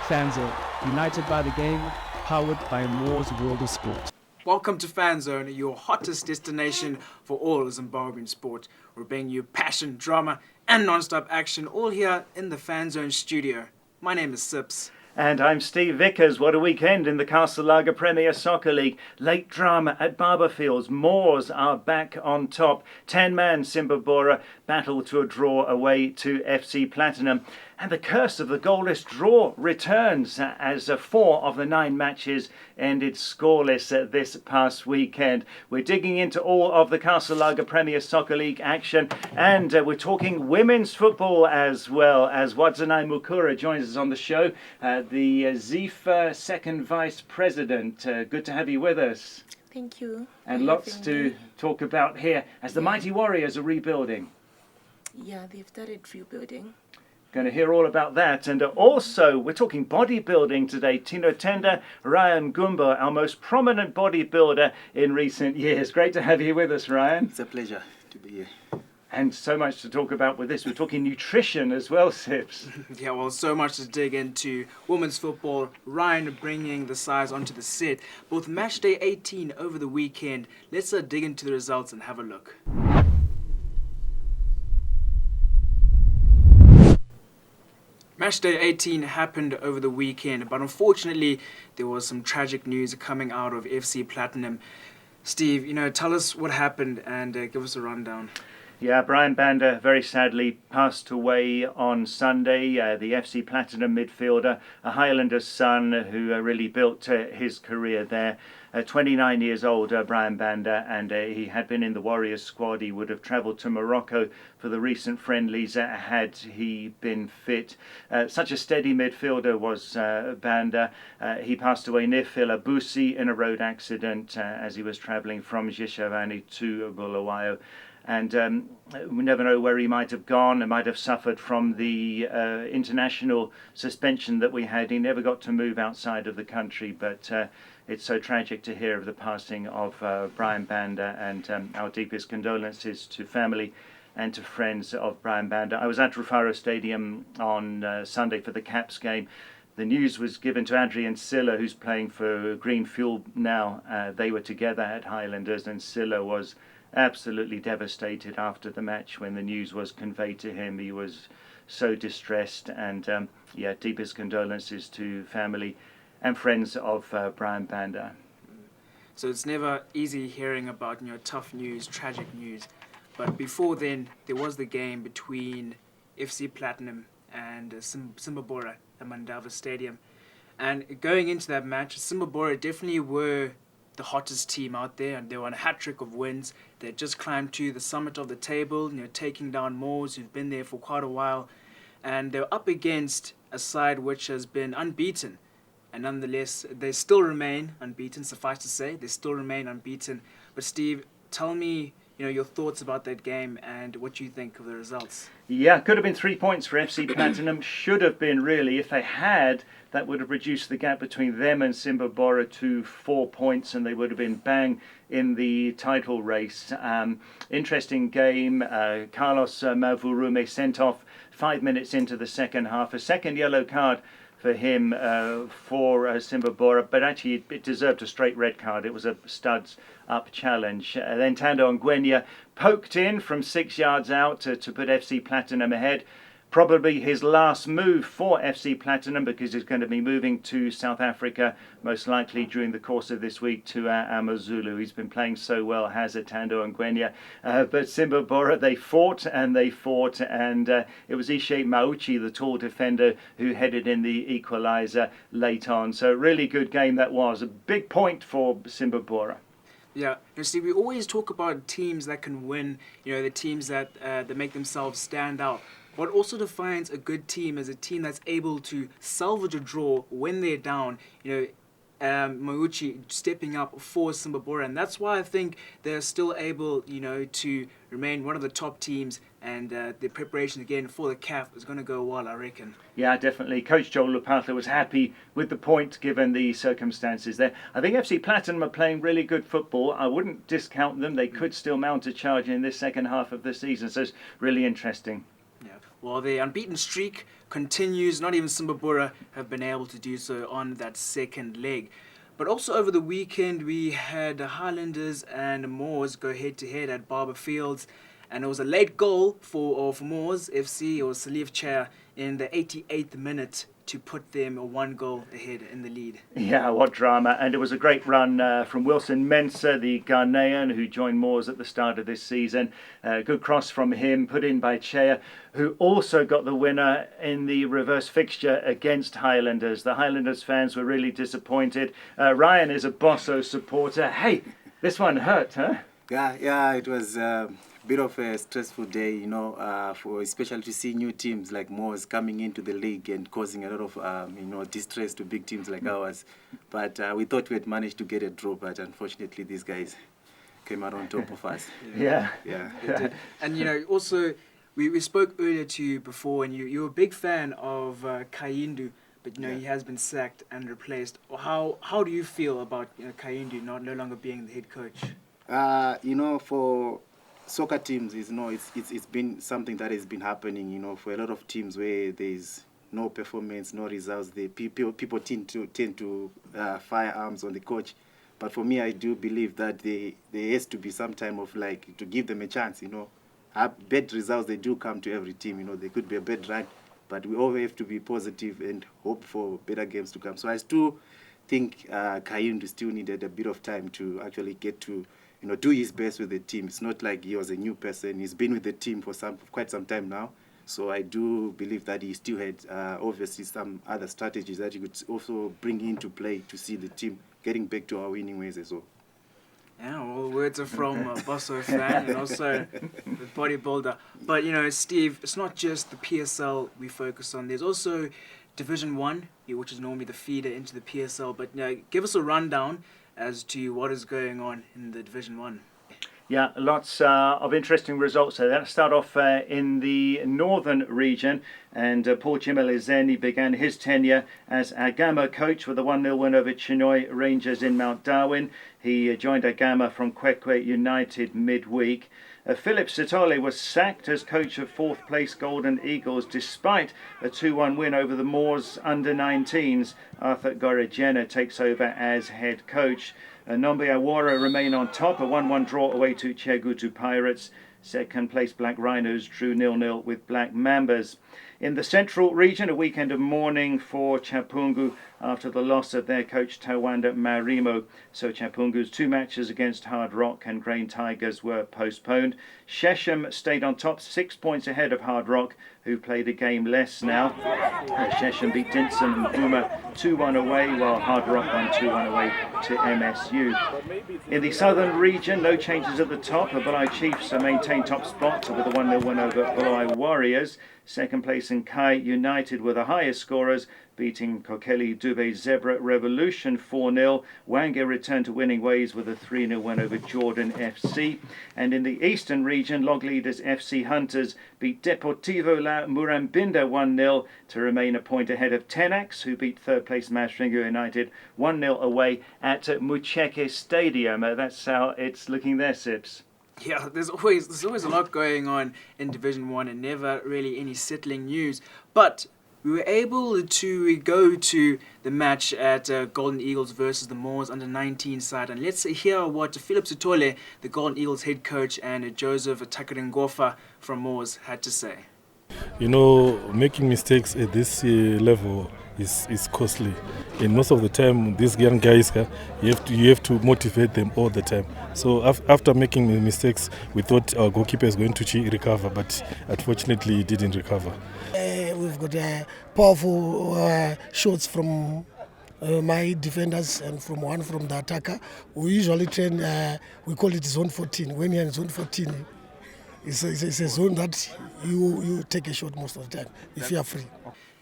Fanzone, united by the game, powered by Moore's World of Sport. Welcome to Fanzone, your hottest destination for all Zimbabwean sport. We're bringing you passion, drama, and non-stop action, all here in the Fanzone studio. My name is Sips. And I'm Steve Vickers. What a weekend in the Castle Lager Premier Soccer League. Late drama at Barberfields. Moors are back on top. 10-man Simba battle to a draw away to FC Platinum. And the curse of the goalless draw returns as 4 of the 9 matches ended scoreless this past weekend. We're digging into all of the Castle Lager Premier Soccer League action, and we're talking women's football as well, as Wadzanai Mukura joins us on the show, the ZIFA second Vice President. Good to have you with us. Thank you. And lots to talk about here as the Mighty Warriors are rebuilding. Yeah, they've started rebuilding. Going to hear all about that. And also, we're talking bodybuilding today. Tinotenda Ryan Gumbo, our most prominent bodybuilder in recent years. Great to have you with us, Ryan. It's a pleasure to be here. And so much to talk about with this. We're talking nutrition as well, Sips. Yeah, well, so much to dig into. Women's football, Ryan bringing the sides onto the set. Both match day 18 over the weekend. Let's dig into the results and have a look. Match day 18 happened over the weekend, but unfortunately there was some tragic news coming out of FC Platinum. Steve, tell us what happened and give us a rundown. Yeah, Brian Banda very sadly passed away on Sunday, the FC Platinum midfielder, a Highlander's son who really built his career there. 29 years old, Brian Banda, and he had been in the Warriors squad. He would have travelled to Morocco for the recent friendlies had he been fit. Such a steady midfielder was Banda. He passed away near Philabusi in a road accident as he was travelling from Zhishavani to Bulawayo. And we never know where he might have gone. He might have suffered from the international suspension that we had. He never got to move outside of the country, but it's so tragic to hear of the passing of Brian Banda, and our deepest condolences to family and to friends of Brian Banda. I was at Rufaro Stadium on Sunday for the Caps game. The news was given to Adrian Silla, who's playing for Green Fuel now. They were together at Highlanders, and Silla was absolutely devastated after the match when the news was conveyed to him. He was so distressed, and deepest condolences to family and friends of Brian Banda. So it's never easy hearing about tough news, tragic news. But before then, there was the game between FC Platinum and Simba at Mandava Stadium. And going into that match, Simba definitely were the hottest team out there, and they were on a hat-trick of wins. They just climbed to the summit of the table, taking down Moors, who've been there for quite a while. And they're up against a side which has been unbeaten. And nonetheless, they still remain unbeaten, suffice to say. They still remain unbeaten. But Steve, tell me, your thoughts about that game and what you think of the results. Yeah, could have been 3 points for FC Platinum. Should have been, really. If they had, that would have reduced the gap between them and Simba to 4 points, and they would have been bang in the title race. Interesting game. Carlos Mavurume sent off 5 minutes into the second half. A second yellow card for him for Simba, but actually it deserved a straight red card. It was a studs up challenge. Then Tando Ngwenya poked in from 6 yards out to put FC Platinum ahead. Probably his last move for FC Platinum, because he's going to be moving to South Africa, most likely during the course of this week, to Amazulu. He's been playing so well, has Tando Ngwenya. But Simba they fought, and it was Ishe Mauchi, the tall defender, who headed in the equaliser late on. So a really good game that was. A big point for Simba. Yeah, Steve, we always talk about teams that can win, the teams that make themselves stand out. What also defines a good team is a team that's able to salvage a draw when they're down. Mauchi stepping up for Simba, and that's why I think they're still able, to remain one of the top teams, and the preparation again for the CAF is going to go well, I reckon. Yeah, definitely. Coach Joel Lupatha was happy with the point given the circumstances there. I think FC Platinum are playing really good football. I wouldn't discount them. They could still mount a charge in this second half of the season, so it's really interesting. Yeah. Well, the unbeaten streak continues. Not even Simba have been able to do so on that second leg. But also over the weekend, we had the Highlanders and Moors go head-to-head at Barber Fields. And it was a late goal for Moors FC, or Salif Chair, in the 88th minute to put them 1 goal ahead in the lead. Yeah, what drama. And it was a great run from Wilson Mensah, the Ghanaian who joined Moors at the start of this season. Good cross from him, put in by Chea, who also got the winner in the reverse fixture against Highlanders. The Highlanders fans were really disappointed. Ryan is a Bosso supporter. Hey, this one hurt, huh? Yeah, it was a bit of a stressful day, for especially to see new teams like Moors coming into the league and causing a lot of, distress to big teams like ours. But we thought we had managed to get a draw, but unfortunately these guys came out on top of us. Yeah. And, also, we spoke earlier to you before, and you're a big fan of Kayindu, but, he has been sacked and replaced. How do you feel about Kayindu no longer being the head coach? For soccer teams, it's been something that has been happening, for a lot of teams where there's no performance, no results. The people tend to fire arms on the coach. But for me, I do believe that there has to be some time of to give them a chance, Bad results, they do come to every team, They could be a bad run, but we always have to be positive and hope for better games to come. So I still think Kayindu still needed a bit of time to actually get to do his best with the team. It's not like he was a new person. He's been with the team for quite some time now. So I do believe that he still had obviously some other strategies that he could also bring into play to see the team getting back to our winning ways as well. Yeah, well, words are from a Bosso fan and also the bodybuilder. But, Steve, it's not just the PSL we focus on. There's also Division 1, which is normally the feeder into the PSL. But give us a rundown as to what is going on in the Division 1. Yeah, lots of interesting results. So let's start off in the northern region. And Paul Chimelezeni began his tenure as Agama coach with a 1-0 win over Chinoy Rangers in Mount Darwin. He joined Agama from Kwekwe United midweek. Philip Sitole was sacked as coach of 4th place Golden Eagles despite a 2-1 win over the Moors under-19s. Arthur Gorejena takes over as head coach. Nombe Awara remain on top, a 1-1 draw away to Chegutu Pirates. Second place Black Rhinos drew 0-0 with Black Mambas. In the central region, a weekend of mourning for Chapungu after the loss of their coach Tawanda Marimo. So Chapungu's 2 matches against Hard Rock and Grain Tigers were postponed. Shesham stayed on top, 6 points ahead of Hard Rock, who played a game less now. Shesham beat Dinson and Boomer 2-1 away, while Hard Rock won 2-1 away to MSU. In the southern region, no changes at the top. The Bulai Chiefs maintain top spot with a 1-0 win over Bulai Warriors. Second place in Kai United were the highest scorers, beating Kokeli Dube Zebra Revolution 4-0. Wange returned to winning ways with a 3-0 win over Jordan FC. And in the eastern region, log leaders FC Hunters beat Deportivo La Murambinda 1-0 to remain a point ahead of Tenax, who beat third place Masringo United 1-0 away at Mucheke Stadium. That's how it's looking there, Sips. Yeah, there's always a lot going on in Division 1 and never really any settling news. But we were able to go to the match at Golden Eagles versus the Moors under-19 side. And let's hear what Philip Sitole, the Golden Eagles head coach, and Joseph Takarengofa from Moors had to say. Making mistakes at this level is costly, and most of the time these young guys, you have to motivate them all the time. So after making mistakes, we thought our goalkeeper is going to recover, but unfortunately he didn't recover. We've got powerful shots from my defenders and from the attacker. We usually train, we call it zone 14. When you're in zone 14, it's a zone that you take a shot most of the time if you are free.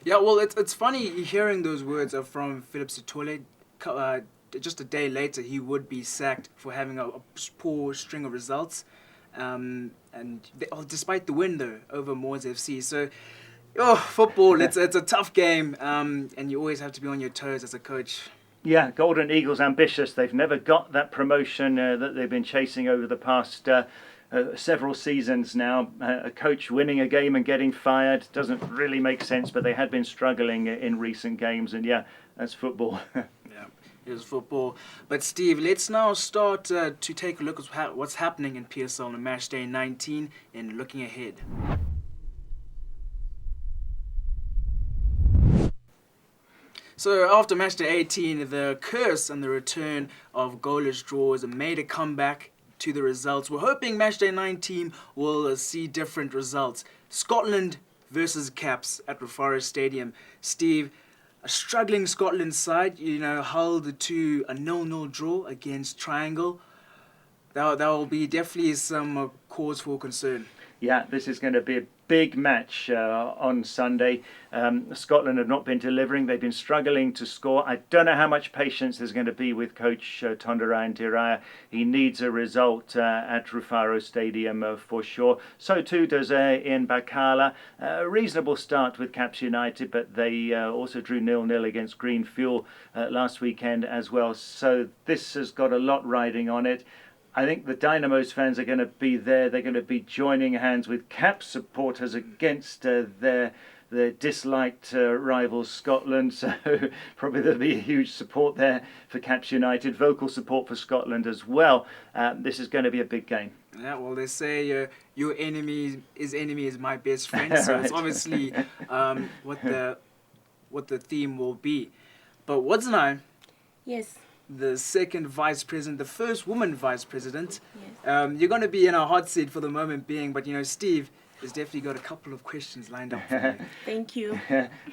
Yeah, well, it's funny hearing those words from Philip Sitole. Just a day later, he would be sacked for having a poor string of results, despite the win though over Moors FC. So, football, it's a tough game, and you always have to be on your toes as a coach. Yeah, Golden Eagles ambitious. They've never got that promotion that they've been chasing over the past several seasons now. A coach winning a game and getting fired doesn't really make sense, but they had been struggling in recent games, and yeah, that's football. Yeah, it is football. But Steve, let's now start to take a look at what's happening in PSL on match day 19 and looking ahead. So after match day 18, the curse and the return of goalless draws made a comeback to the results. We're hoping match day 19 will see different results. Scotland versus Caps at Rufaro Stadium. Steve, a struggling Scotland side, held to a 0-0 draw against Triangle. That will be definitely some cause for concern. Yeah, this is going to be a big match on Sunday. Scotland have not been delivering. They've been struggling to score. I don't know how much patience there's going to be with coach Tinotenda Ryan Gumbo. He needs a result at Rufaro Stadium for sure. So too does Ian Bakala. A reasonable start with Caps United, but they also drew 0-0 against Green Fuel last weekend as well. So this has got a lot riding on it. I think the Dynamos fans are going to be there. They're going to be joining hands with Caps supporters against their disliked rivals Scotland. So probably there'll be a huge support there for Caps United. Vocal support for Scotland as well. This is going to be a big game. Yeah, well, they say your enemy is my best friend. So Right. It's obviously what the theme will be. But Wadzanai, Yes. the second vice president, the first woman vice president. Yes. You're going to be in a hot seat for the moment being, but Steve has definitely got a couple of questions lined up for you. Thank you.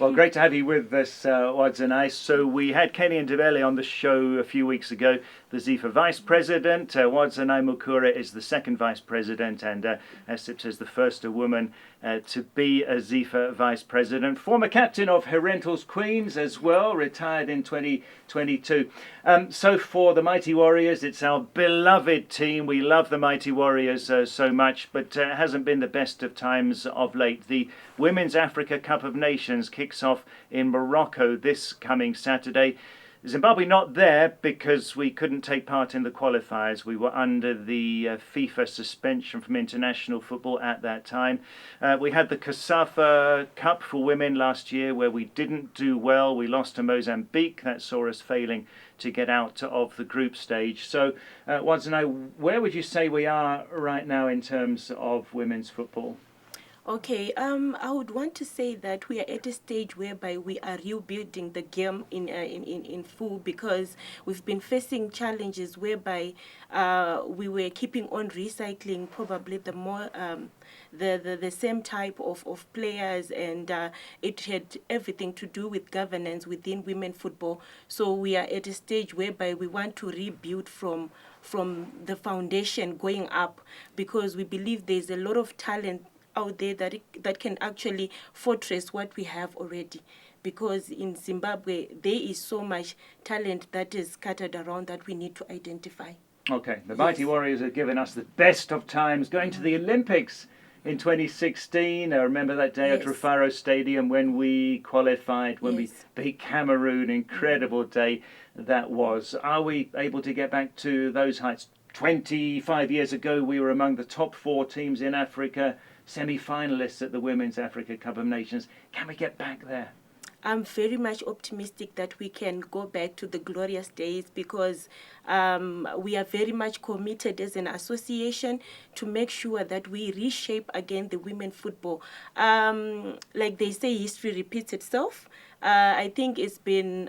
Well, great to have you with us, Wadzanai. So we had Kenny and Ndebele on the show a few weeks ago, the ZIFA Vice President. Wadzanai Mukura is the second Vice President, and Esip is the first woman to be a ZIFA Vice President. Former captain of Herentals Queens as well, retired in 2022. So for the Mighty Warriors, it's our beloved team. We love the Mighty Warriors so much, but it hasn't been the best of times of late. The Women's Africa Cup of Nations kicks off in Morocco this coming Saturday. Zimbabwe not there because we couldn't take part in the qualifiers. We were under the FIFA suspension from international football at that time. We had the COSAFA Cup for women last year where we didn't do well. We lost to Mozambique. That saw us failing to get out of the group stage. So, Wadzanai, where would you say we are right now in terms of women's football? Okay, I would want to say that we are at a stage whereby we are rebuilding the game in full, because we've been facing challenges whereby we were keeping on recycling probably the more the same type of players, and it had everything to do with governance within women football. So we are at a stage whereby we want to rebuild from the foundation going up, because we believe there's a lot of talent out there that can actually fortress what we have already, because in Zimbabwe there is so much talent that is scattered around that we need to identify. Okay, the Mighty Warriors have given us the best of times, going to the Olympics in 2016. I remember that day at Yes. Rufaro Stadium when we qualified, when Yes. we beat Cameroon. Incredible day that was. Are we able to get back to those heights? 25 years ago we were among the top 4 teams in Africa, semi-finalists at the Women's Africa Cup of Nations. Can we get back there? I'm very much optimistic that we can go back to the glorious days, because we are very much committed as an association to make sure that we reshape again the women football. Like they say, history repeats itself. I think it's been,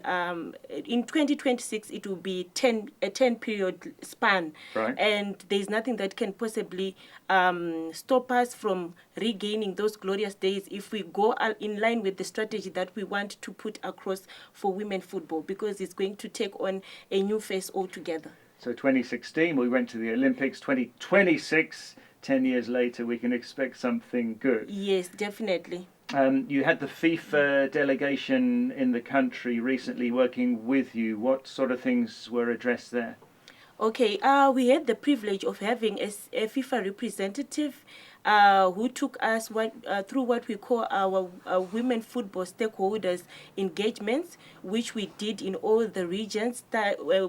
in 2026, it will be a 10-period span. Right. And there's nothing that can possibly stop us from regaining those glorious days if we go in line with the strategy that we want to put across for women football, because it's going to take on a new face altogether. So 2016 we went to the Olympics. 2026, 10 years later, we can expect something good. Yes, definitely. You had the FIFA delegation in the country recently working with you. What sort of things were addressed there? Okay, we had the privilege of having a FIFA representative who took us through what we call our women football stakeholders engagements, which we did in all the regions.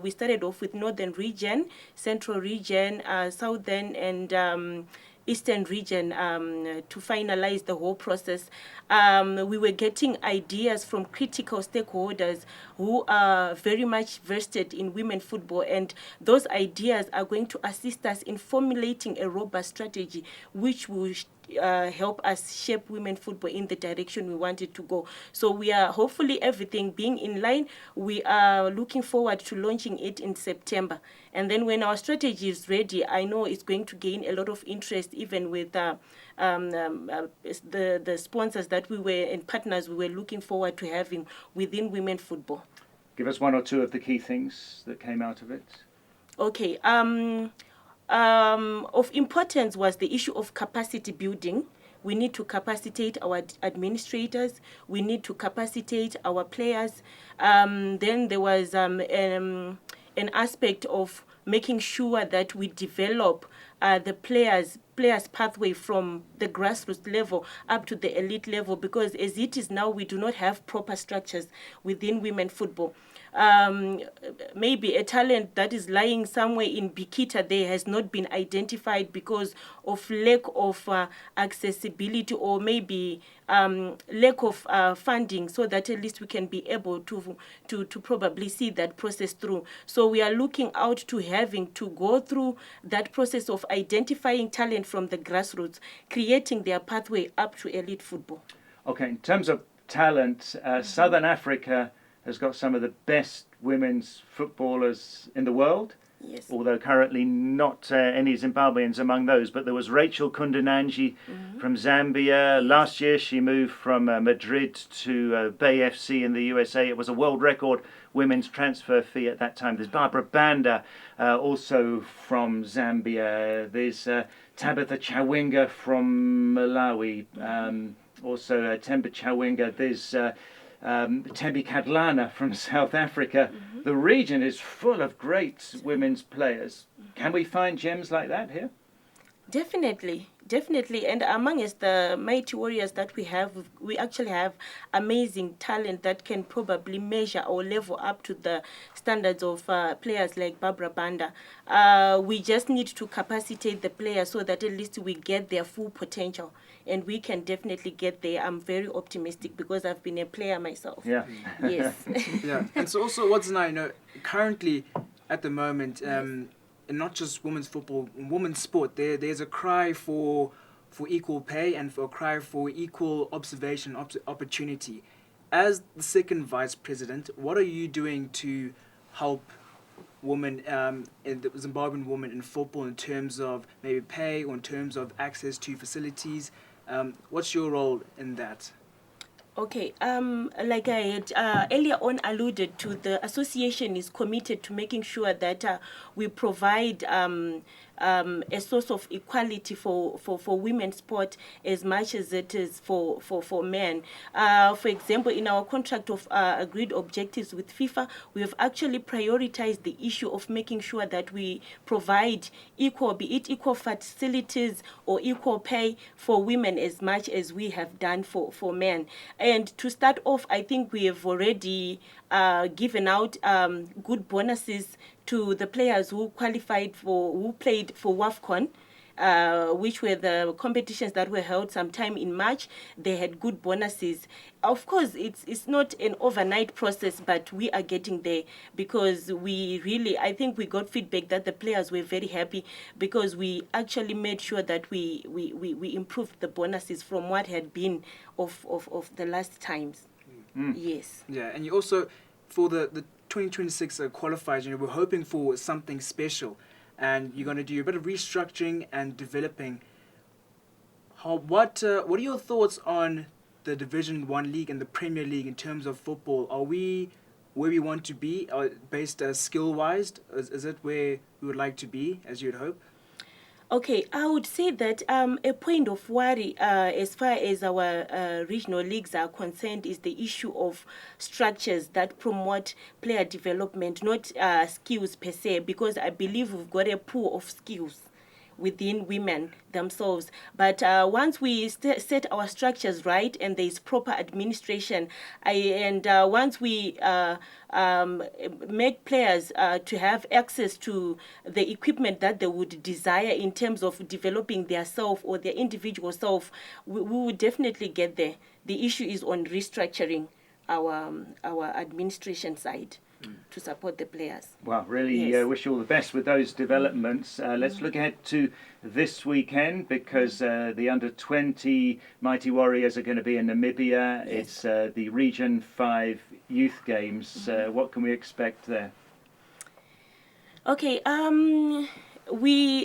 We started off with Northern region, Central region, Southern and Eastern region to finalize the whole process. We were getting ideas from critical stakeholders who are very much versed in women football, and those ideas are going to assist us in formulating a robust strategy which will help us shape women football in the direction we want it to go. So we are, hopefully everything being in line, we are looking forward to launching it in September. And then when our strategy is ready, I know it's going to gain a lot of interest, even with the sponsors that we were and partners we were looking forward to having within women football. Give us one or two of the key things that came out of it. Okay. Of importance was the issue of capacity building. We need to capacitate our administrators. We need to capacitate our players. Then there was an aspect of making sure that we develop the players pathway from the grassroots level up to the elite level, because as it is now, we do not have proper structures within women football. Maybe a talent that is lying somewhere in Bikita there has not been identified because of lack of accessibility, or maybe lack of funding, so that at least we can be able to probably see that process through. So we are looking out to having to go through that process of identifying talent from the grassroots, creating their pathway up to elite football. Okay, in terms of talent, Southern Africa has got some of the best women's footballers in the world. Yes. Although currently not any Zimbabweans among those. But there was Rachel Kundananji from Zambia. Last year she moved from Madrid to Bay FC in the USA. It was a world record women's transfer fee at that time. There's Barbara Banda, also from Zambia. There's Tabitha Chawinga from Malawi. Also Temba Chawinga. There's Tembi Kadlana from South Africa. The region is full of great women's players. Can we find gems like that here? Definitely. And amongst the mighty warriors that we have, we actually have amazing talent that can probably measure or level up to the standards of players like Barbara Banda. We just need to capacitate the players so that at least we get their full potential. And we can definitely get there. I'm very optimistic because I've been a player myself. Yeah. Yes. Yeah. And so also, Wadzanai, currently at the moment, and not just women's football, women's sport, there's a cry for equal pay and for a cry for equal observation opportunity. As the second vice president, what are you doing to help women, the Zimbabwean women in football, in terms of maybe pay or in terms of access to facilities? What's your role in that? Okay, like I had earlier on alluded to, the association is committed to making sure that we provide a source of equality for women's sport as much as it is for men. For example, in our contract of agreed objectives with FIFA, we have actually prioritized the issue of making sure that we provide equal, be it equal facilities or equal pay for women as much as we have done for men. And to start off, I think we have already given out good bonuses to the players who played for WAFCON, which were the competitions that were held sometime in March. They had good bonuses. Of course, it's not an overnight process, but we are getting there, because I think we got feedback that the players were very happy, because we actually made sure that we improved the bonuses from what had been of the last times. Yes. Yeah, and you also, for the 2026 qualifiers, we're hoping for something special, and you're going to do a bit of restructuring and developing. What are your thoughts on the Division 1 League and the Premier League in terms of football? Are we where we want to be, based skill-wise? Is it where we would like to be, as you'd hope? Okay, I would say that a point of worry as far as our regional leagues are concerned is the issue of structures that promote player development, not skills per se, because I believe we've got a pool of skills within women themselves. But once we set our structures right and there is proper administration, once we make players to have access to the equipment that they would desire in terms of developing their self or their individual self, we would definitely get there. The issue is on restructuring our administration side to support the players. Well, really wish you all the best with those developments. Let's look ahead to this weekend, because the under-20 Mighty Warriors are going to be in Namibia. It's the Region 5 Youth Games. What can we expect there? Okay,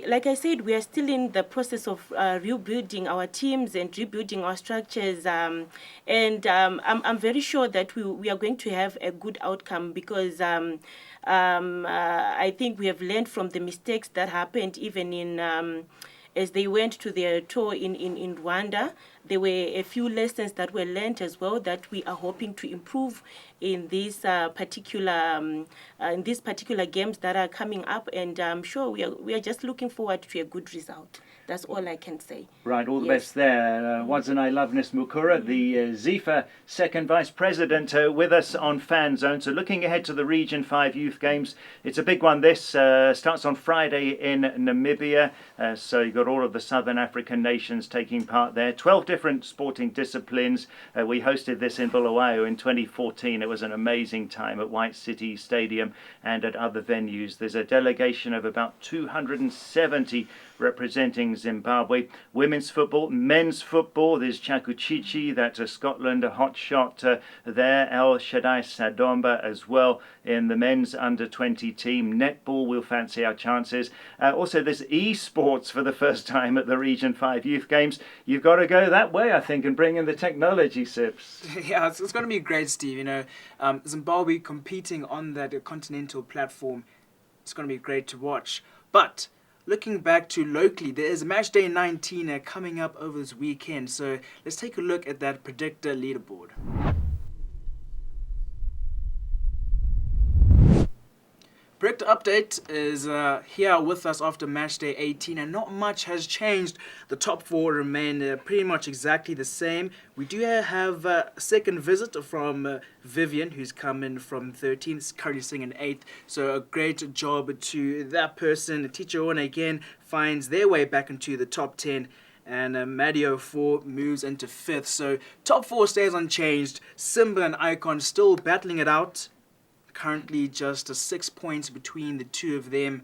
like I said, we are still in the process of rebuilding our teams and rebuilding our structures. I'm very sure that we are going to have a good outcome, because I think we have learned from the mistakes that happened even in as they went to their tour in Rwanda. There were a few lessons that were learned as well that we are hoping to improve in these particular games that are coming up, and I'm sure we are just looking forward to a good result. That's all I can say. Right, all the best there. Wadzanai Loveness Mukura, the ZIFA second Vice President, with us on Fanzone. So looking ahead to the Region 5 Youth Games, it's a big one. This starts on Friday in Namibia. So you've got all of the Southern African nations taking part there. 12 different sporting disciplines. We hosted this in Bulawayo in 2014. It was an amazing time at White City Stadium and at other venues. There's a delegation of about 270 representing Zimbabwe. Women's football, men's football, there's Chakuchichi, that's Scotland, a hot shot there. El Shaddai Sadomba as well in the men's under-20 team. Netball, we'll fancy our chances. Also, there's esports for the first time at the Region 5 Youth Games. You've got to go that way, I think, and bring in the technology, Sips. Yeah, it's going to be great, Steve. You know, Zimbabwe competing on that continental platform, it's going to be great to watch. But looking back to locally, there is match day 19 coming up over this weekend. So let's take a look at that predictor leaderboard. Predictor Update is here with us after match day 18, and not much has changed. The top four remain pretty much exactly the same. We do have a second visit from Vivian, who's come in from 13th, currently sitting in 8th. So a great job to that person. Teacher One again finds their way back into the top 10. And Madio 4 moves into 5th. So top 4 stays unchanged. Simba and Icon still battling it out. Currently just 6 points between the two of them.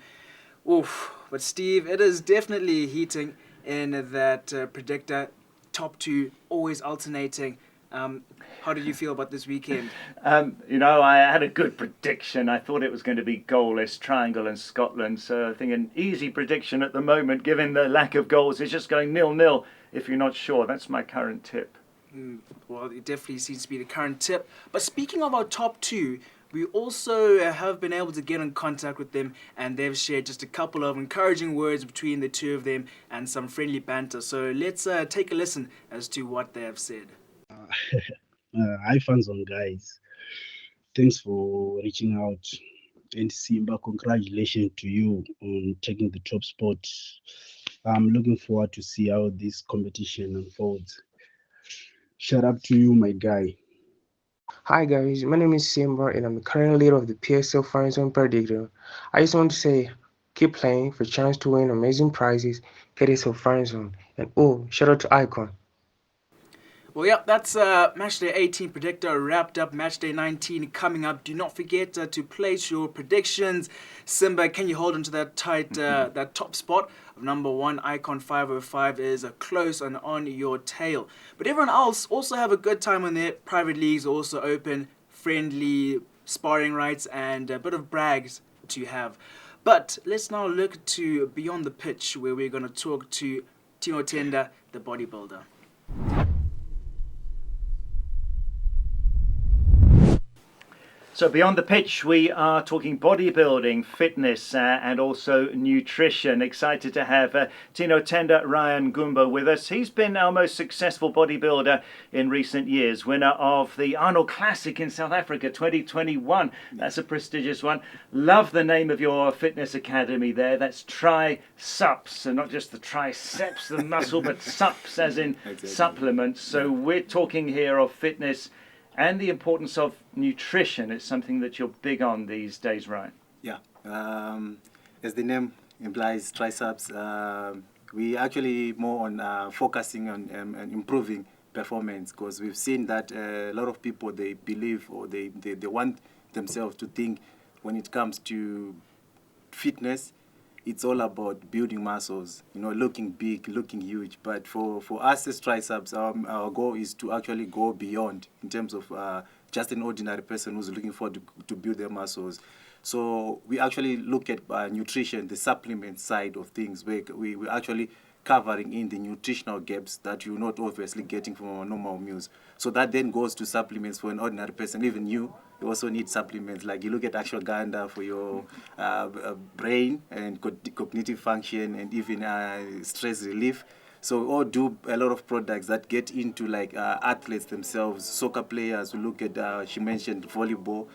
Oof. But Steve, it is definitely heating in that predictor. Top 2 always alternating. How did you feel about this weekend? You know, I had a good prediction. I thought it was going to be goalless, Triangle and Scotland. So I think an easy prediction at the moment, given the lack of goals, is just going 0-0 if you're not sure. That's my current tip. Well, it definitely seems to be the current tip. But speaking of our top 2, we also have been able to get in contact with them, and they've shared just a couple of encouraging words between the two of them and some friendly banter. So let's take a listen as to what they have said. Hi, Fanzone guys. Thanks for reaching out. And Simba, congratulations to you on taking the top spot. I'm looking forward to see how this competition unfolds. Shout out to you, my guy. Hi guys, my name is Simba and I'm the current leader of the PSL Zone Predictor. I just want to say, keep playing for a chance to win amazing prizes, PSL Fanzone, and shout out to Icon. Well, yeah, that's match day 18 predictor wrapped up. Match day 19 coming up. Do not forget to place your predictions. Simba, can you hold on to that tight, that top spot of number 1? Icon 505 is close and on your tail. But everyone else also have a good time on there. Private leagues also open, friendly sparring rights, and a bit of brags to have. But let's now look to beyond the pitch, where we're going to talk to Tinotenda, the bodybuilder. So beyond the pitch, we are talking bodybuilding, fitness, and also nutrition. Excited to have Tinotenda Ryan Gumbo with us. He's been our most successful bodybuilder in recent years, winner of the Arnold Classic in South Africa 2021. That's a prestigious one. Love the name of your fitness academy there. That's Tri-Sups, and not just the triceps, the muscle, but sups as in supplements. So we're talking here of fitness and the importance of nutrition. It's something that you're big on these days, right? Yeah. As the name implies, triceps, we actually more on focusing on improving performance, because we've seen that a lot of people, they believe or they want themselves to think when it comes to fitness, it's all about building muscles, looking big, looking huge. But for us as triceps, our goal is to actually go beyond in terms of just an ordinary person who's looking forward to build their muscles. So we actually look at nutrition, the supplement side of things, where we're actually covering in the nutritional gaps that you're not obviously getting from our normal meals. So that then goes to supplements for an ordinary person. Even you also need supplements. Like you look at ashwagandha for your brain and cognitive function, and even stress relief. So we all do a lot of products that get into like athletes themselves, soccer players. We look at, she mentioned volleyball.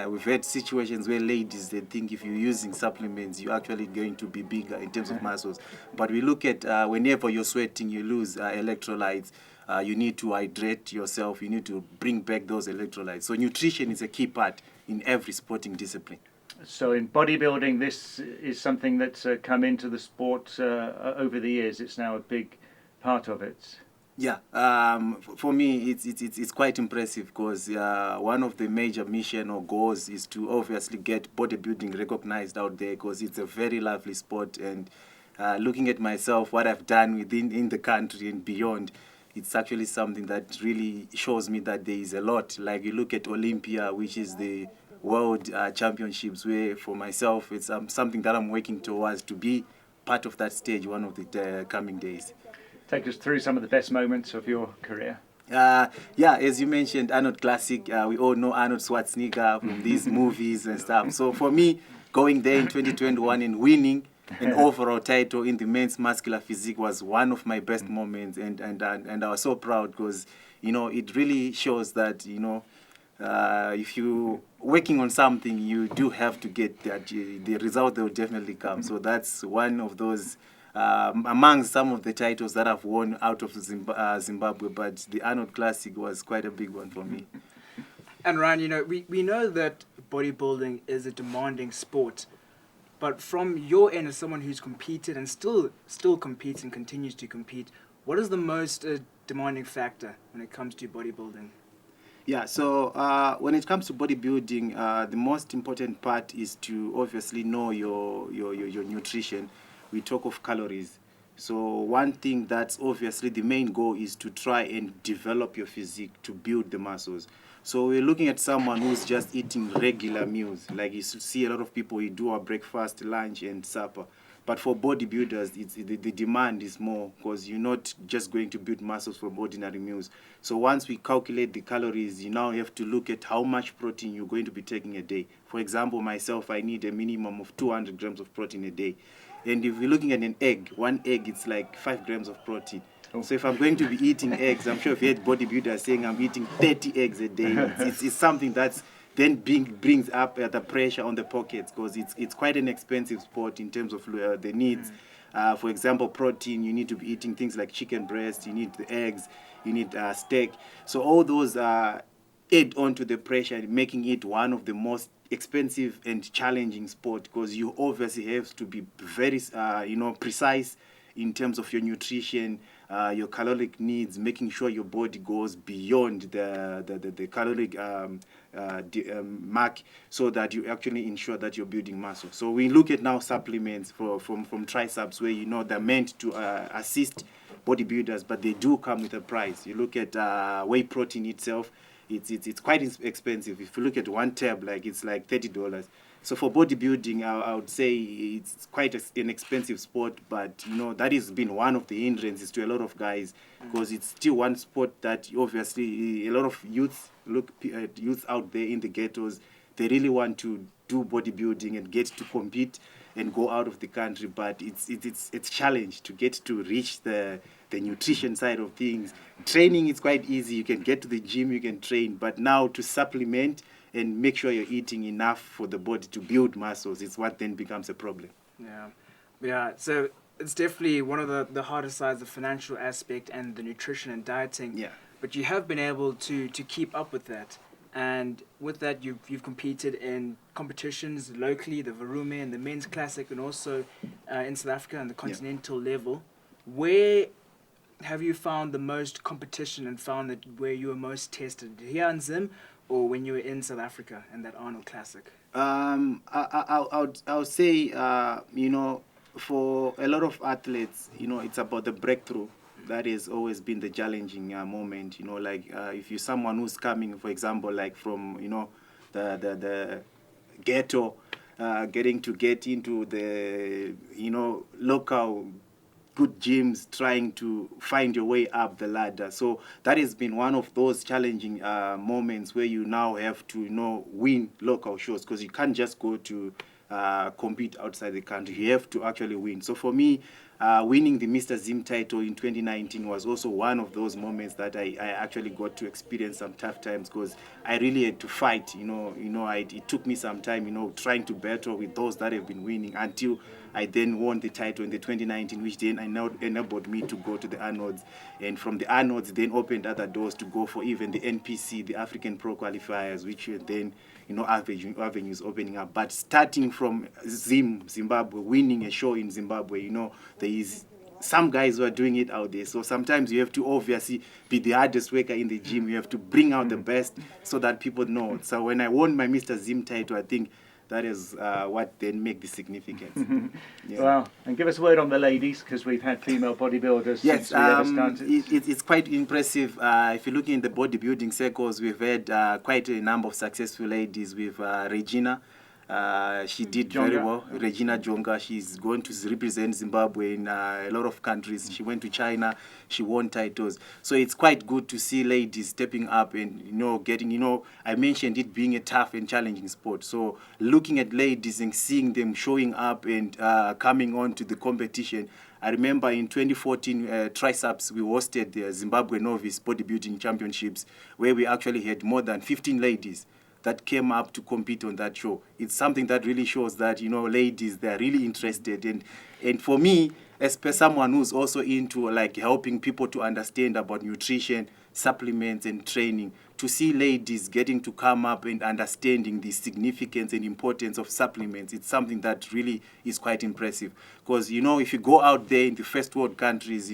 We've had situations where ladies, they think if you're using supplements, you're actually going to be bigger in terms of muscles. But we look at whenever you're sweating, you lose electrolytes. You need to hydrate yourself. You need to bring back those electrolytes. So nutrition is a key part in every sporting discipline. So in bodybuilding, this is something that's come into the sport over the years. It's now a big part of it. Yeah, for me, it's quite impressive, because one of the major mission or goals is to obviously get bodybuilding recognized out there, because it's a very lovely sport. And looking at myself, what I've done in the country and beyond, it's actually something that really shows me that there is a lot. Like you look at Olympia, which is the World Championships, where for myself, it's something that I'm working towards to be part of that stage one of the coming days. Take us through some of the best moments of your career. Yeah, as you mentioned, Arnold Classic, we all know Arnold Schwarzenegger from these movies and stuff. So for me, going there in 2021 and winning an overall title in the men's muscular physique was one of my best moments, and I was so proud, because it really shows that if you working on something, you do have to get that the result will definitely come. So that's one of those among some of the titles that I've won out of Zimbabwe, but the Arnold Classic was quite a big one for me. And Ryan, we know that bodybuilding is a demanding sport, but from your end as someone who's competed and still competes and continues to compete, what is the most demanding factor when it comes to bodybuilding? Yeah, so when it comes to bodybuilding, the most important part is to obviously know your nutrition. We talk of calories. So one thing that's obviously the main goal is to try and develop your physique to build the muscles. So we're looking at someone who's just eating regular meals. Like you see a lot of people, you do a breakfast, lunch, and supper. But for bodybuilders, the demand is more, because you're not just going to build muscles from ordinary meals. So once we calculate the calories, you now have to look at how much protein you're going to be taking a day. For example, myself, I need a minimum of 200 grams of protein a day. And if you're looking at an egg, one egg, it's like 5 grams of protein. So if I'm going to be eating eggs, I'm sure if you had bodybuilders saying I'm eating 30 eggs a day, it's something that's then brings up the pressure on the pockets, because it's quite an expensive sport in terms of the needs. For example, protein, you need to be eating things like chicken breast, you need the eggs, you need steak. So all those add on to the pressure, making it one of the most expensive and challenging sport, because you obviously have to be very precise in terms of your nutrition, your caloric needs, making sure your body goes beyond the caloric mark, so that you actually ensure that you're building muscle. So we look at now supplements from triceps, where they're meant to assist bodybuilders, but they do come with a price. You look at whey protein itself, it's quite expensive. If you look at one tab, it's like $30. So for bodybuilding, I would say it's quite an expensive sport, but that has been one of the hindrances to a lot of guys, because it's still one sport that obviously a lot of youth out there in the ghettos, they really want to do bodybuilding and get to compete and go out of the country, but it's challenge to get to reach the nutrition side of things. Training is quite easy. You can get to the gym, you can train, but now to supplement and make sure you're eating enough for the body to build muscles is what then becomes a problem. Yeah. So it's definitely one of the harder sides, the financial aspect and the nutrition and dieting. Yeah. But you have been able to keep up with that. And with that, you've competed in competitions locally, the Varume and the Men's Classic, and also in South Africa and the continental level. Where have you found the most competition and found that where you were most tested? Here in Zim or when you were in South Africa in that Arnold Classic? I'll say, for a lot of athletes, it's about the breakthrough. That has always been the challenging moment, if you're someone who's coming, for example, like from, the ghetto, getting to get into the, local good gyms, trying to find your way up the ladder. So that has been one of those challenging moments where you now have to, win local shows, because you can't just go to compete outside the country. You have to actually win. So for me, winning the Mr. Zim title in 2019 was also one of those moments that I actually got to experience some tough times, because I really had to fight. It took me some time, trying to battle with those that have been winning until I then won the title in the 2019, which then enabled me to go to the Arnolds. And from the Arnolds, then opened other doors to go for even the NPC, the African Pro Qualifiers, which then, avenues opening up. But starting from Zimbabwe, winning a show in Zimbabwe, there is some guys who are doing it out there. So sometimes you have to obviously be the hardest worker in the gym. You have to bring out the best so that people know. So when I won my Mr. Zim title, I think that is what then make the significance. Well, and give us a word on the ladies, because we've had female bodybuilders since we ever started. It's quite impressive. If you look in the bodybuilding circles, we've had quite a number of successful ladies with Regina. She did very well. Regina Jonga, she's going to represent Zimbabwe in a lot of countries. She went to China, she won titles. So it's quite good to see ladies stepping up and, getting, I mentioned it being a tough and challenging sport. So looking at ladies and seeing them showing up and coming on to the competition. I remember in 2014, Triceps, we hosted the Zimbabwe Novice Bodybuilding Championships, where we actually had more than 15 ladies that came up to compete on that show. It's something that really shows that, ladies, they're really interested. And for me, as per someone who's also into helping people to understand about nutrition, supplements and training, to see ladies getting to come up and understanding the significance and importance of supplements, it's something that really is quite impressive. Because, if you go out there in the first world countries,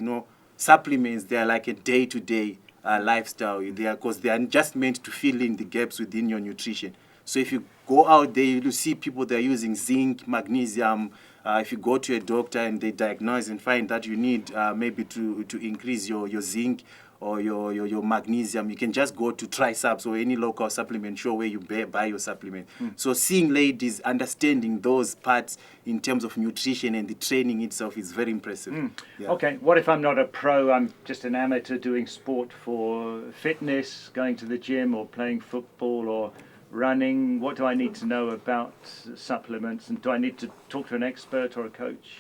supplements, they're like a day-to-day lifestyle there, because they are just meant to fill in the gaps within your nutrition. So if you go out there, you see people that are using zinc, magnesium. If you go to a doctor and they diagnose and find that you need maybe to increase your zinc or your magnesium, you can just go to Triceps or any local supplement show where you buy your supplement. So seeing ladies understanding those parts in terms of nutrition and the training itself is very impressive. Okay, what if I'm not a pro, I'm just an amateur doing sport for fitness, going to the gym or playing football or running? What do I need to know about supplements, and do I need to talk to an expert or a coach?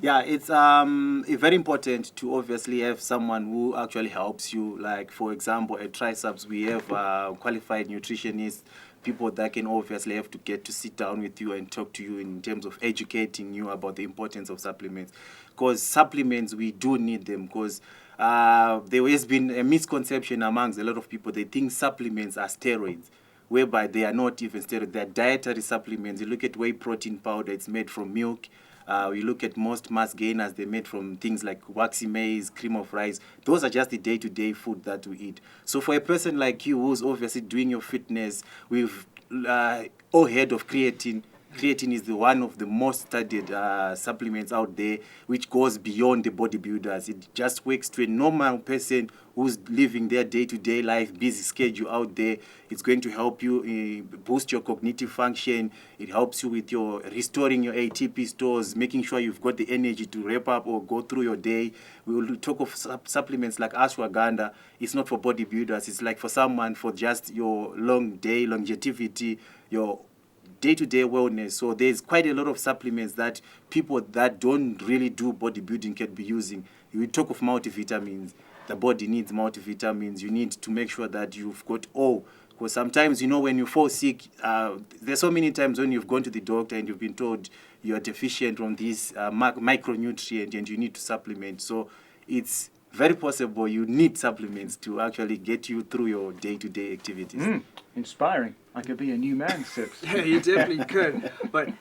Yeah, it's very important to obviously have someone who actually helps you. Like, for example, at Triceps, we have qualified nutritionists, people that can obviously have to get to sit down with you and talk to you in terms of educating you about the importance of supplements. Because supplements, we do need them, because there has been a misconception amongst a lot of people. They think supplements are steroids, whereby they are not even steroids. They are dietary supplements. You look at whey protein powder, it's made from milk. We look at most mass gainers, they're made from things like waxy maize, cream of rice. Those are just the day-to-day food that we eat. So for a person like you who's obviously doing your fitness with all head of creatine, Creatine is one of the most studied supplements out there, which goes beyond the bodybuilders. It just works to a normal person who's living their day-to-day life, busy schedule out there. It's going to help you boost your cognitive function. It helps you with your restoring your ATP stores, making sure you've got the energy to wrap up or go through your day. We will talk of supplements like ashwagandha. It's not for bodybuilders. It's like for someone for just your long day, longevity, your day-to-day wellness. So there's quite a lot of supplements that people that don't really do bodybuilding can be using. We talk of multivitamins. The body needs multivitamins. You need to make sure that you've got all. Because sometimes, when you fall sick, there's so many times when you've gone to the doctor and you've been told you're deficient on this micronutrient and you need to supplement. So it's very possible you need supplements to actually get you through your day-to-day activities. Inspiring. I could be a new man, Sips. Yeah, you definitely could. But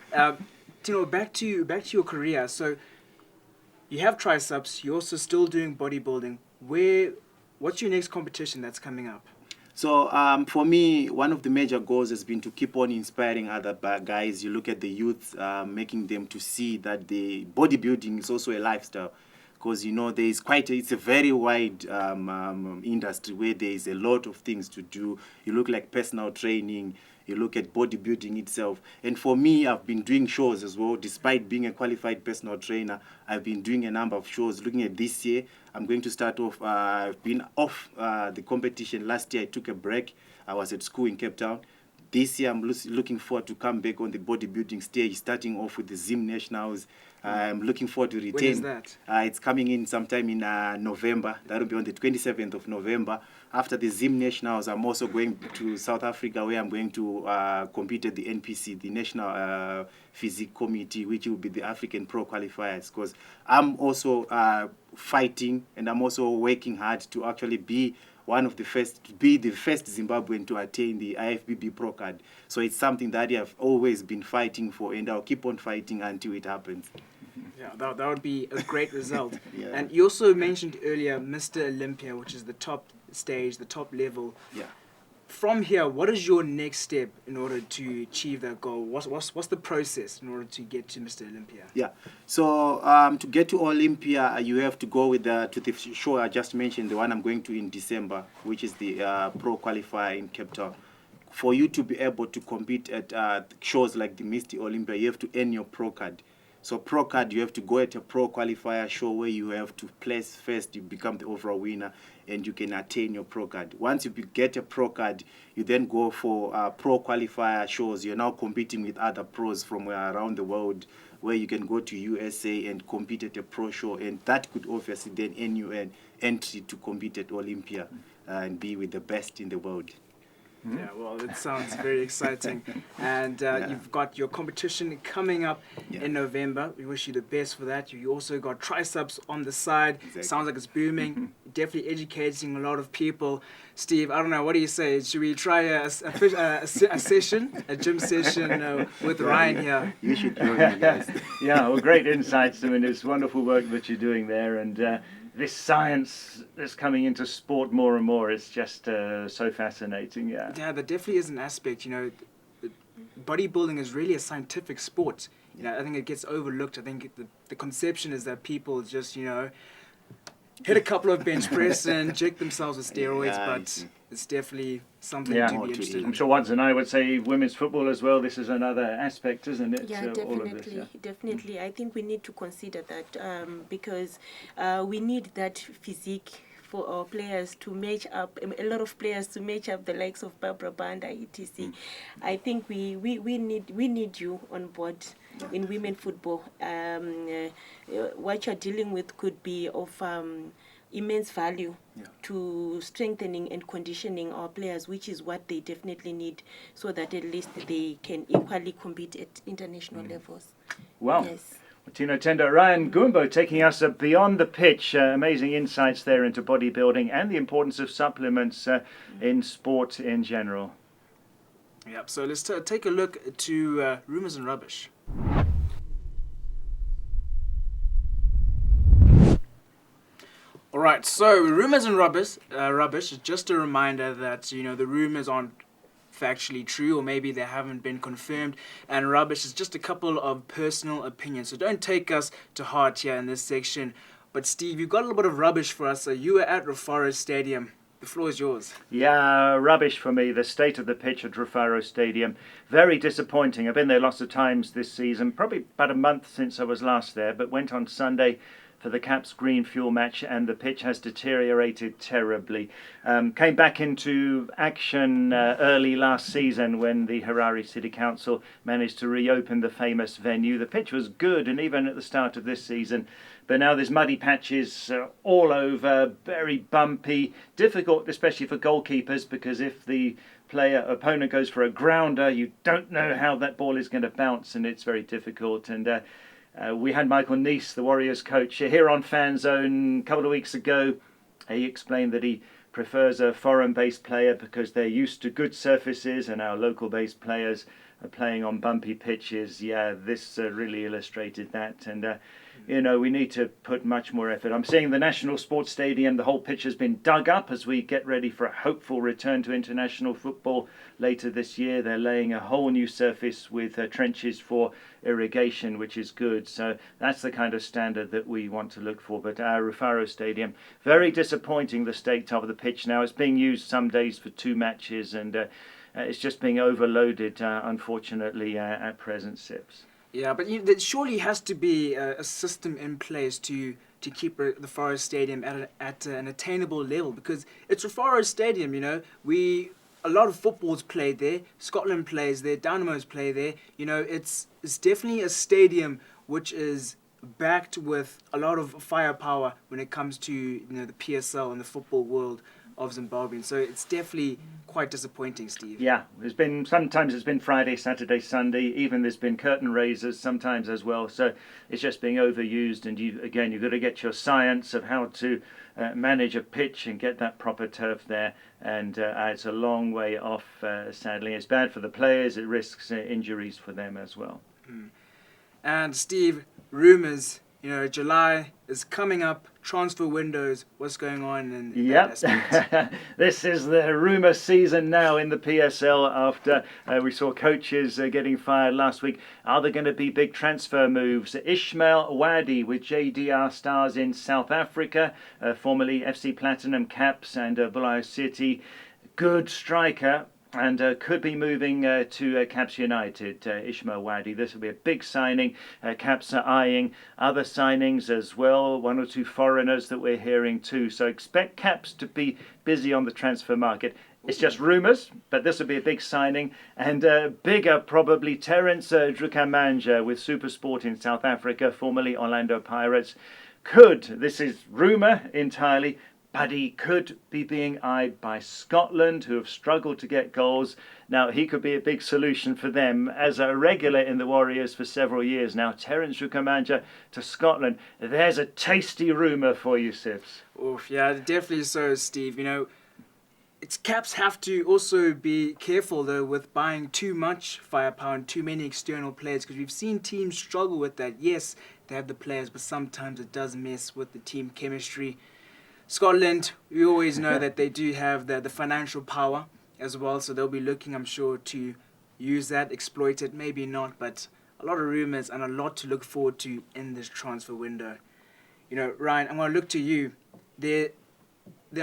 Tino, back to your career. So you have triceps. You're also still doing bodybuilding. What's your next competition that's coming up? So for me, one of the major goals has been to keep on inspiring other guys. You look at the youth, making them to see that the bodybuilding is also a lifestyle. Because, it's a very wide industry where there is a lot of things to do. You look like personal training, you look at bodybuilding itself. And for me, I've been doing shows as well. Despite being a qualified personal trainer, I've been doing a number of shows. Looking at this year, I'm going to start off. I've been off the competition. Last year, I took a break. I was at school in Cape Town. This year, I'm looking forward to come back on the bodybuilding stage, starting off with the Zim Nationals. I'm looking forward to retain. When is that? It's coming in sometime in November. That will be on the 27th of November. After the Zim Nationals, I'm also going to South Africa, where I'm going to compete at the NPC, the National Physique Committee, which will be the African Pro Qualifiers. Because I'm also fighting and I'm also working hard to actually be the first Zimbabwean to attain the IFBB Pro card. So it's something that I've always been fighting for, and I'll keep on fighting until it happens. Yeah, that would be a great result. Yeah. And you also mentioned earlier Mr. Olympia, which is the top stage, the top level. Yeah. From here, what is your next step in order to achieve that goal? What's the process in order to get to Mr. Olympia? Yeah. So to get to Olympia, you have to go with to the show I just mentioned, the one I'm going to in December, which is the Pro Qualifier in Cape Town. For you to be able to compete at shows like the Mr. Olympia, you have to earn your Pro card. So Pro card, you have to go at a Pro Qualifier show where you have to place first, you become the overall winner, and you can attain your Pro card. Once you get a Pro card, you then go for Pro Qualifier shows. You're now competing with other pros from around the world, where you can go to USA and compete at a pro show, and that could obviously then earn you an entry to compete at Olympia and be with the best in the world. Yeah, well, it sounds very exciting. And you've got your competition coming up in November. We wish you the best for that. You also got triceps on the side. Exactly. Sounds like it's booming. Definitely educating a lot of people. Steve, I don't know, what do you say? Should we try a session, a gym session with Ryan here? You should join me, guys. Yeah, well, great insights. I mean, it's wonderful work that you're doing there, and this science that's coming into sport more and more is just so fascinating. Yeah, there definitely is an aspect. Bodybuilding is really a scientific sport. I think it gets overlooked. I think the conception is that people just hit a couple of bench press and inject themselves with steroids, but it's definitely something to be interested in. I'm sure Wadzanai would say women's football as well. This is another aspect, isn't it? Yeah, definitely. All of this, Definitely. I think we need to consider that because we need that physique for our players to match up, a lot of players to match up the likes of Barbara Banda, etc. I think we need you on board in women football. What you're dealing with could be of immense value to strengthening and conditioning our players, which is what they definitely need, so that at least they can equally compete at international levels. Wow. Yes. Tinotenda Ryan Gumbo taking us beyond the pitch. Amazing insights there into bodybuilding and the importance of supplements in sport in general. Yep, so let's take a look to Rumours and Rubbish. All right, so Rumours and Rubbish is just a reminder that the rumours aren't factually true, or maybe they haven't been confirmed. And rubbish is just a couple of personal opinions. So don't take us to heart here in this section. But Steve, you've got a little bit of rubbish for us. So you were at Rufaro Stadium. The floor is yours. Yeah, rubbish for me. The state of the pitch at Rufaro Stadium. Very disappointing. I've been there lots of times this season. Probably about a month since I was last there, but went on Sunday for the Caps Green Fuel match, and the pitch has deteriorated terribly. Came back into action early last season when the Harare City Council managed to reopen the famous venue. The pitch was good, and even at the start of this season, but now there's muddy patches all over, very bumpy, difficult especially for goalkeepers, because if the opponent goes for a grounder, you don't know how that ball is going to bounce, and it's very difficult. And we had Michael Neese, the Warriors coach, here on Fanzone a couple of weeks ago. He explained that he prefers a foreign-based player because they're used to good surfaces, and our local-based players are playing on bumpy pitches. Yeah, this really illustrated that. And we need to put much more effort. I'm seeing the National Sports Stadium, the whole pitch has been dug up as we get ready for a hopeful return to international football later this year. They're laying a whole new surface with trenches for irrigation, which is good. So that's the kind of standard that we want to look for. But our Rufaro Stadium, very disappointing, the state of the pitch now. It's being used some days for 2 matches, and it's just being overloaded, unfortunately, at present, Sips. Yeah, but there surely has to be a system in place to keep the Rufaro Stadium at an attainable level, because it's Rufaro Stadium, a lot of football's played there, Scotland plays there, Dynamos play there. It's definitely a stadium which is backed with a lot of firepower when it comes to the PSL and the football world of Zimbabwe. So it's definitely quite disappointing, Steve. Yeah, sometimes it's been Friday, Saturday, Sunday. Even there's been curtain raisers sometimes as well. So it's just being overused. And you've got to get your science of how to manage a pitch and get that proper turf there. And it's a long way off, sadly. It's bad for the players. It risks injuries for them as well. And Steve, rumours, July is coming up, transfer windows, what's going on in that aspect? This is the rumour season now in the PSL after we saw coaches getting fired last week. Are there going to be big transfer moves? Ismail Wadi with JDR Stars in South Africa, formerly FC Platinum Caps and Bulawayo City. Good striker. And could be moving to Caps United, Ismail Wadi. This will be a big signing. Caps are eyeing other signings as well, 1 or 2 foreigners that we're hearing too. So expect Caps to be busy on the transfer market. It's just rumours, but this will be a big signing. And bigger probably, Terence Drukamanja with Supersport in South Africa, formerly Orlando Pirates. This is rumour entirely, but he could be being eyed by Scotland, who have struggled to get goals. Now, he could be a big solution for them as a regular in the Warriors for several years now. Terence Drukamanja to Scotland. There's a tasty rumour for you, Sips. Oof, yeah, definitely so, Steve. Caps have to also be careful, though, with buying too much firepower and too many external players, because we've seen teams struggle with that. Yes, they have the players, but sometimes it does mess with the team chemistry. Scotland, we always know that they do have the financial power as well, so they'll be looking, I'm sure, to use that, exploit it, maybe not, but a lot of rumours and a lot to look forward to in this transfer window. Ryan, I'm going to look to you. There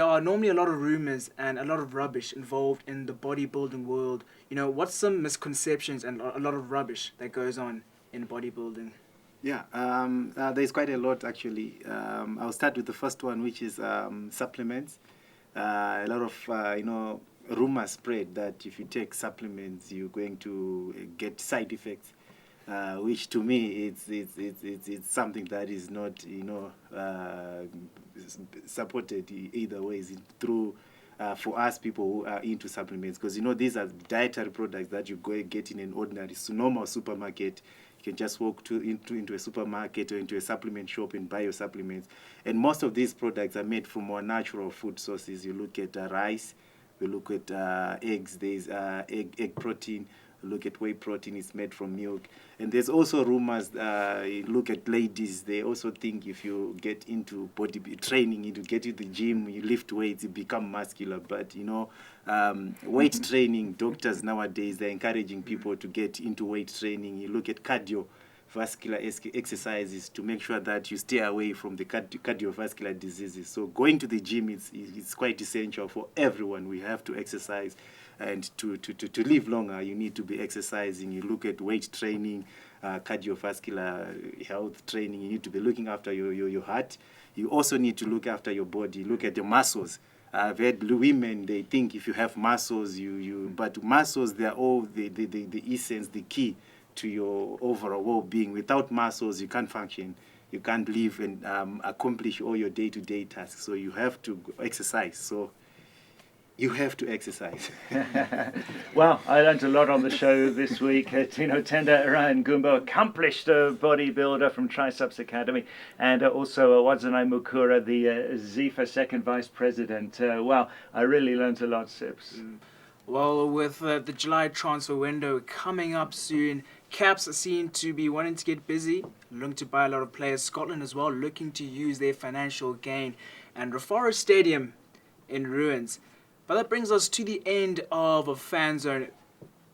are normally a lot of rumours and a lot of rubbish involved in the bodybuilding world. What's some misconceptions and a lot of rubbish that goes on in bodybuilding? Yeah, there's quite a lot actually. I'll start with the first one, which is supplements. A lot of rumors spread that if you take supplements, you're going to get side effects, which to me it's something that is not supported either ways through. For us people who are into supplements, because these are dietary products that you go get in an ordinary normal supermarket. You can just walk into a supermarket or into a supplement shop and buy your supplements. And most of these products are made from more natural food sources. You look at rice, you look at eggs, there's egg protein, Look at whey protein is made from milk. And there's also rumors, look at ladies, they also think if you get into body training, you get to the gym, you lift weights, you become muscular. But, weight training, doctors nowadays, they're encouraging people to get into weight training. You look at cardiovascular exercises to make sure that you stay away from the cardiovascular diseases. So going to the gym is quite essential for everyone. We have to exercise. And to live longer, you need to be exercising. You look at weight training, cardiovascular health training. You need to be looking after your heart. You also need to look after your body. Look at the muscles. I've had women, they think if you have muscles, but muscles, they're all the essence, the key to your overall well-being. Without muscles, you can't function. You can't live and accomplish all your day-to-day tasks. So you have to exercise. So you have to exercise. Well, I learned a lot on the show this week. Tinotenda Ryan Gumbo, accomplished bodybuilder from Triceps Academy, and also Wadzanai Mukura, the ZIFA second vice president. Well, I really learned a lot, Sips. Well, with the July transfer window coming up soon, Caps seem to be wanting to get busy, looking to buy a lot of players. Scotland as well, looking to use their financial gain. And Rufaro Stadium in ruins. But that brings us to the end of a Fan Zone.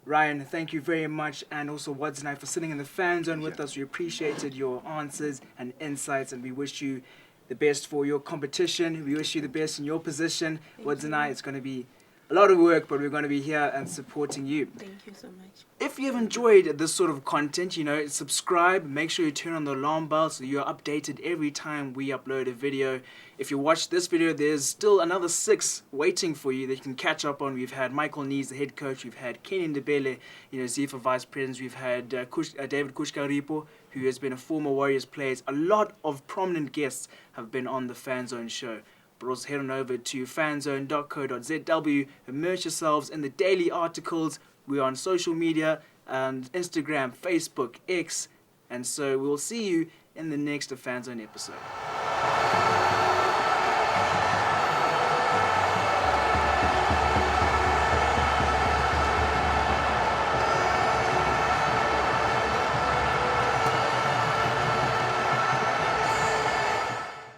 Ryan, thank you very much, and also Wadzanai for sitting in the Fan Zone with us. We appreciated your answers and insights, and we wish you the best for your competition. We wish you the best in your position. Wadzanai, it's going to be a lot of work, but we're going to be here and supporting you. Thank you so much. If you've enjoyed this sort of content, subscribe. Make sure you turn on the alarm bell so you're updated every time we upload a video. If you watch this video, there's still another 6 waiting for you that you can catch up on. We've had Michael Nees, the head coach. We've had Kenny Ndebele, ZIFA vice president. We've had David Kushkaripo, who has been a former Warriors player. A lot of prominent guests have been on the Fan Zone show. But also head on over to fanzone.co.zw, immerse yourselves in the daily articles. We're on social media, and Instagram, Facebook, X, and so we'll see you in the next Fanzone episode.